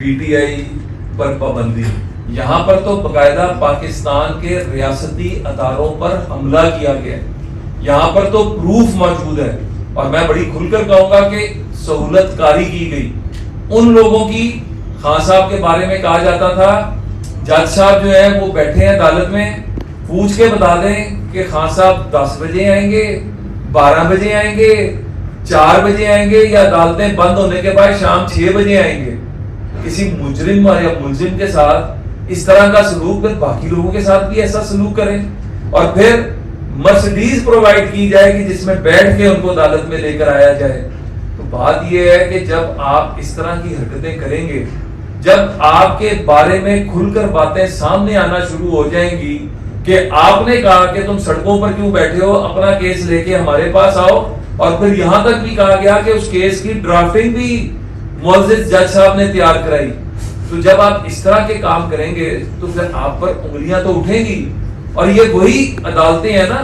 P T I پر پابندی، یہاں پر تو باقاعدہ پاکستان کے ریاستی اداروں پر حملہ کیا گیا ہے، یہاں پر تو پروف موجود ہے، اور میں بڑی کھل کر کہوں گا کہ سہولت کاری کی گئی ان لوگوں کی۔ خان صاحب کے بارے میں کہا جاتا تھا جج صاحب جو ہے وہ بیٹھے ہیں عدالت میں، پوچھ کے بتا دیں کہ خان صاحب 10 بجے آئیں گے، 12 بجے آئیں گے، 4 بجے آئیں گے، یا عدالتیں بند ہونے کے بعد شام 6 بجے آئیں گے۔ کسی مجرم یا ملزم کے ساتھ اس طرح کا سلوک، پھر باقی لوگوں کے ساتھ بھی ایسا سلوک کریں، اور پھر مرسڈیز پرووائڈ کی جائے کہ جس میں بیٹھ کے ان کو عدالت میں لے کر آیا جائے۔ تو بات یہ ہے کہ جب آپ اس طرح کی حرکتیں کریں گے، جب آپ کے بارے میں کھل کر باتیں سامنے آنا شروع ہو جائیں گی کہ آپ نے کہا کہ تم سڑکوں پر کیوں بیٹھے ہو، اپنا کیس لے کے ہمارے پاس آؤ، اور پھر یہاں تک بھی کہا گیا کہ اس کیس کی ڈرافٹنگ بھی معزز جج صاحب نے تیار کرائی، تو جب آپ اس طرح کے کام کریں گے تو پھر آپ پر انگلیاں تو اٹھیں گی۔ اور یہ وہی عدالتیں ہیں نا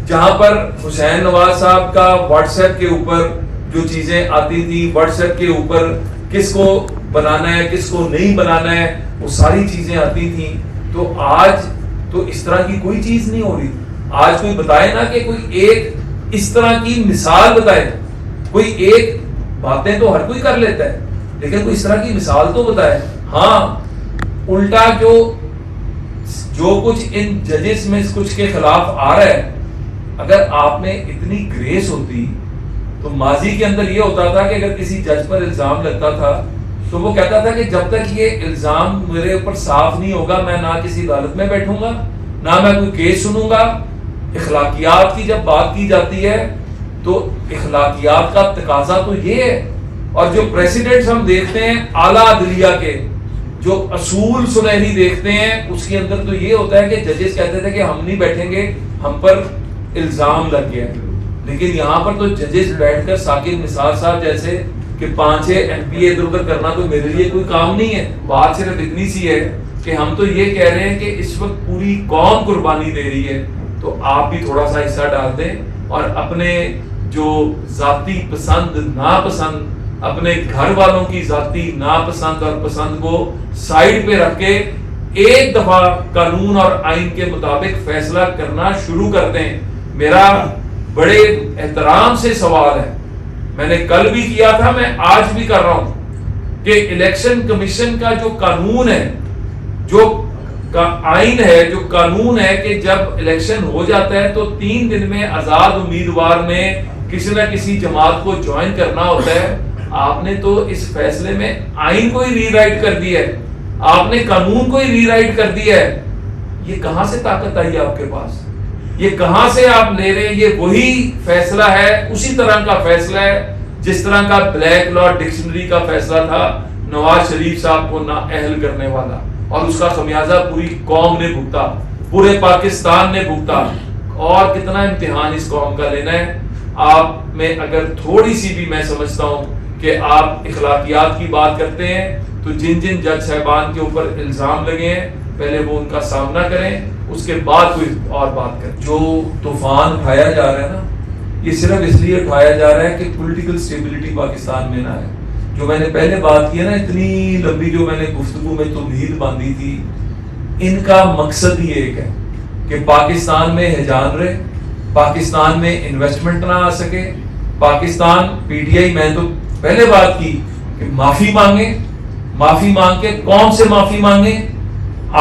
جہاں پر حسین نواز صاحب کا واٹس ایپ کے اوپر جو چیزیں آتی تھی، واٹس ایپ کے اوپر کس کو بنانا ہے کس کو نہیں بنانا ہے، وہ ساری چیزیں آتی تھیں۔ تو آج تو اس طرح کی کوئی چیز نہیں ہو رہی۔ آج کوئی بتائے نا کہ کوئی ایک اس طرح کی مثال بتائے، کوئی ایک، باتیں تو ہر کوئی کر لیتا ہے لیکن کوئی اس طرح کی مثال تو بتائے۔ ہاں، الٹا جو کچھ ان ججز میں کچھ کے خلاف آ رہا ہے، اگر آپ میں اتنی گریس ہوتی تو ماضی کے اندر یہ ہوتا تھا کہ اگر کسی جج پر الزام لگتا تھا تو وہ کہتا تھا کہ جب تک یہ الزام میرے اوپر صاف نہیں ہوگا میں نہ کسی عدالت میں بیٹھوں گا، نہ میں کوئی کیس سنوں گا۔ اخلاقیات کی جب بات کی جاتی ہے تو اخلاقیات کا تقاضا تو یہ ہے، اور جو پریسیڈنٹس ہم دیکھتے ہیں اعلیٰ عدلیہ کے، جو اصول سنہری دیکھتے ہیں، اس کے اندر تو یہ ہوتا ہے کہ ججز کہتے تھے کہ ہم نہیں بیٹھیں گے، ہم پر الزام لگ گیا۔ لیکن یہاں پر تو ججز بیٹھ کر ثاقب نثار صاحب جیسے کہ 5-6 MP ادھر ادھر کرنا تو میرے لیے کوئی کام نہیں ہے۔ بات صرف اتنی سی ہے کہ ہم تو یہ کہہ رہے ہیں کہ اس وقت پوری قوم قربانی دے رہی ہے، تو آپ بھی تھوڑا سا حصہ ڈال دیں، اور اپنے جو ذاتی پسند ناپسند، اپنے گھر والوں کی ذاتی ناپسند اور پسند کو سائیڈ پہ رکھ کے ایک دفعہ قانون اور آئین کے مطابق فیصلہ کرنا شروع کر دیں۔ میرا بڑے احترام سے سوال ہے، میں نے کل بھی کیا تھا، میں آج بھی کر رہا ہوں، کہ الیکشن کمیشن کا جو قانون ہے، جو آئین ہے، جو قانون ہے کہ جب الیکشن ہو جاتا ہے تو 3 دن میں آزاد امیدوار نے کسی نہ کسی جماعت کو جوائن کرنا ہوتا ہے۔ آپ نے تو اس فیصلے میں آئین کو ہی ری رائٹ کر دیا ہے، آپ نے قانون کو ہی ری رائٹ کر دیا ہے۔ یہ کہاں سے طاقت آئی آپ کے پاس؟ یہ کہاں سے آپ لے رہے ہیں؟ یہ وہی فیصلہ ہے، اسی طرح کا فیصلہ ہے جس طرح کا بلیک لا ڈکشنری کا فیصلہ تھا نواز شریف صاحب کو نااہل کرنے والا، اور اس کا خمیازہ پوری قوم نے بھگتا، پورے پاکستان نے بھگتا۔ اور کتنا امتحان اس قوم کا لینا ہے۔ آپ میں اگر تھوڑی سی بھی، میں سمجھتا ہوں کہ آپ اخلاقیات کی بات کرتے ہیں، تو جن جج صاحبان کے اوپر الزام لگے ہیں پہلے وہ ان کا سامنا کریں، اس کے بعد کوئی اور بات کریں۔ جو طوفان اٹھایا جا رہا ہے نا، یہ صرف اس لیے اٹھایا جا رہا ہے کہ پولیٹیکل سٹیبلٹی پاکستان میں نہ ہے۔ جو میں نے پہلے بات کی ہے نا، اتنی لمبی جو میں نے گفتگو میں تمہید باندھی تھی، ان کا مقصد ہی ایک ہے کہ پاکستان میں ہیجان رہے، پاکستان میں انویسٹمنٹ نہ آ سکے، پاکستان پی ٹی آئی، میں تو پہلے بات کی کہ معافی مانگیں، معافی مانگ کے قوم سے معافی مانگیں،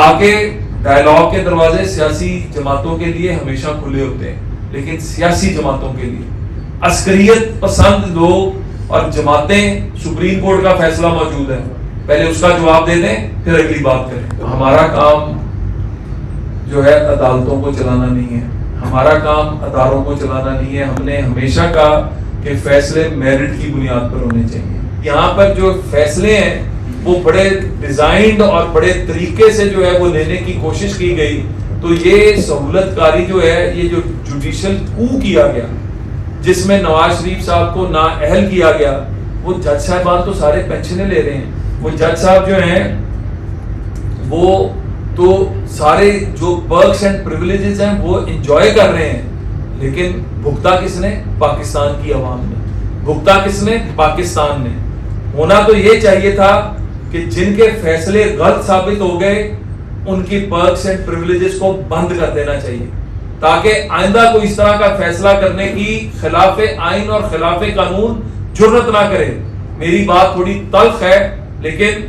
آگے ڈائلاگ کے دروازے سیاسی جماعتوں کے لیے ہمیشہ کھلے ہوتے ہیں، لیکن سیاسی جماعتوں کے لیے عسکریت پسند لوگ اور جماعتیں، سپریم کورٹ کا فیصلہ موجود ہے، پہلے اس کا جواب دے دیں پھر اگلی بات کریں۔ تو ہمارا کام جو ہے عدالتوں کو چلانا نہیں ہے، ہمارا کام اداروں کو چلانا نہیں ہے۔ ہم نے ہمیشہ کہا کہ فیصلے میرٹ کی بنیاد پر ہونے چاہیے۔ یہاں پر جو فیصلے ہیں وہ بڑے ڈیزائنڈ اور بڑے طریقے سے جو ہے وہ لینے کی کوشش کی گئی، تو یہ سہولت کاری جو ہے، یہ جو جوڈیشل کو کیا گیا جس میں نواز شریف صاحب کو نااہل کیا گیا، وہ جج صاحبان تو سارے پینشنیں لے رہے ہیں، وہ جج صاحب جو ہیں وہ تو سارے جو پرکس اینڈ پریویلیجز ہیں وہ انجوائے کر رہے ہیں، لیکن بھگتا کس نے؟ پاکستان کی عوام نے۔ بھگتا کس نے؟ پاکستان نے۔ ہونا تو یہ چاہیے تھا کہ جن کے فیصلے غلط ثابت ہو گئے ان کی پرکس اینڈ پریویلیجز کو بند کر دینا چاہیے، تاکہ آئندہ کوئی اس طرح کا فیصلہ کرنے کی خلاف آئین اور خلاف قانون جرأت نہ کرے۔ میری بات تھوڑی تلخ ہے، لیکن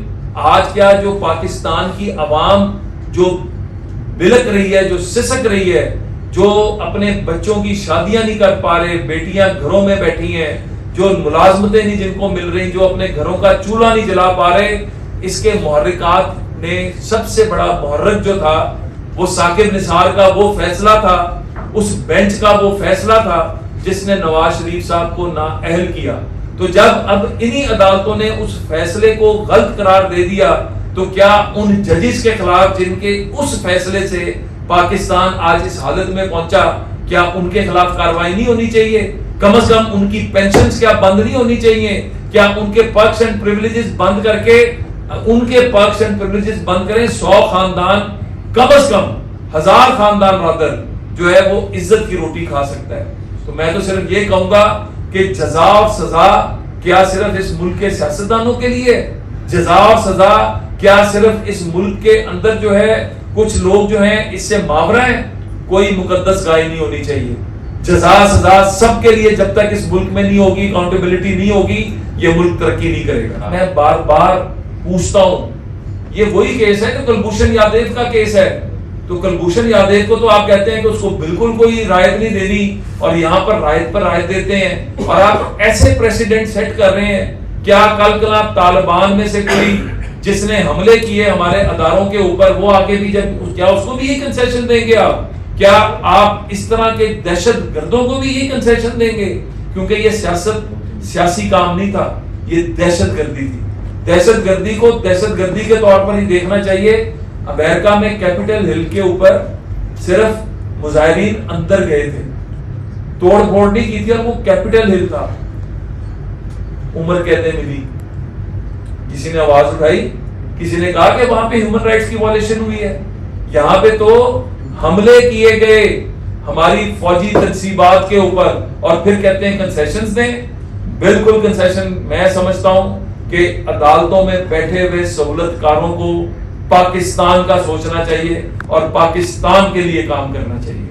آج کیا جو پاکستان کی عوام جو بلک رہی ہے، جو سسک رہی ہے، جو اپنے بچوں کی شادیاں نہیں کر پا رہے، بیٹیاں گھروں میں بیٹھی ہیں، جو ملازمتیں نہیں جن کو مل رہی، جو اپنے گھروں کا چولہا نہیں جلا پا رہے، اس کے محرکات نے سب سے بڑا محرک جو تھا وہ ثاقب نثار کا وہ فیصلہ تھا، اس بینچ کا وہ فیصلہ تھا جس نے نواز شریف صاحب کو نااہل کیا۔ تو جب اب انہی عدالتوں نے اس فیصلے کو غلط قرار دے دیا، تو کیا ان ججز کے خلاف جن کے اس فیصلے سے پاکستان آج اس حالت میں پہنچا، کیا ان کے خلاف کارروائی نہیں ہونی چاہیے؟ کم از کم ان کی پینشنز کیا بند نہیں ہونی چاہیے؟ کیا ان کے پرکس اینڈ پریویلیجز بند کر کے ان کے پرکس اینڈ پریویلیجز بند کریں؟ 100 خاندان، کم از کم 1000 خاندان رادر جو ہے وہ عزت کی روٹی کھا سکتا ہے۔ تو میں تو صرف یہ کہوں گا کہ جزا اور سزا کیا صرف اس ملک کے سیاستدانوں کے لیے؟ جزا اور سزا کیا صرف اس ملک کے اندر جو ہے کچھ لوگ جو ہیں اس سے ماورا ہیں؟ کوئی مقدس گائے نہیں ہونی چاہیے۔ جزا سزا سب کے لیے، جب تک اس ملک میں نہیں ہوگی، اکاؤنٹیبلٹی نہیں ہوگی، یہ ملک ترقی نہیں کرے گا۔ میں بار بار پوچھتا ہوں، یہ وہی کیس ہے کہ کلبھوشن یادیو کا کیس ہے، تو کلبھوشن یادیو کو تو آپ کہتے ہیں کہ اس کو بالکل کوئی رعایت نہیں دینی، اور یہاں پر رعایت پر رعایت دیتے ہیں، اور آپ ایسے پریسیڈنٹ سیٹ کر رہے ہیں۔ کیا کل آپ طالبان میں سے کوئی جس نے حملے کیے ہمارے اداروں کے اوپر، وہ آگے بھی جب کیا اس کو بھی یہ کنسیشن دیں گے آپ؟ کیا آپ اس طرح کے دہشت گردوں کو بھی یہ کنسیشن دیں گے؟ کیونکہ یہ سیاست سیاسی کام نہیں تھا، یہ دہشت گردی تھی۔ دہشت گردی کو دہشت گردی کے طور پر ہی دیکھنا چاہیے۔ امریکہ میں کیپٹل ہل کے اوپر صرف مظاہرین اندر گئے تھے، توڑ پھوڑ نہیں کی تھی، اور وہ کیپٹل ہل تھا۔ عمر کہتے ملی، کسی نے آواز اٹھائی، کسی نے کہا کہ وہاں پہ ہیومن رائٹس کی وائلیشن ہوئی ہے؟ یہاں پہ تو حملے کیے گئے ہماری فوجی تنصیبات کے اوپر، اور پھر کہتے ہیں کنسیشنز دیں۔ بالکل کنسیشن، میں سمجھتا ہوں کہ عدالتوں میں بیٹھے ہوئے سہولت کاروں کو پاکستان کا سوچنا چاہیے اور پاکستان کے لیے کام کرنا چاہیے۔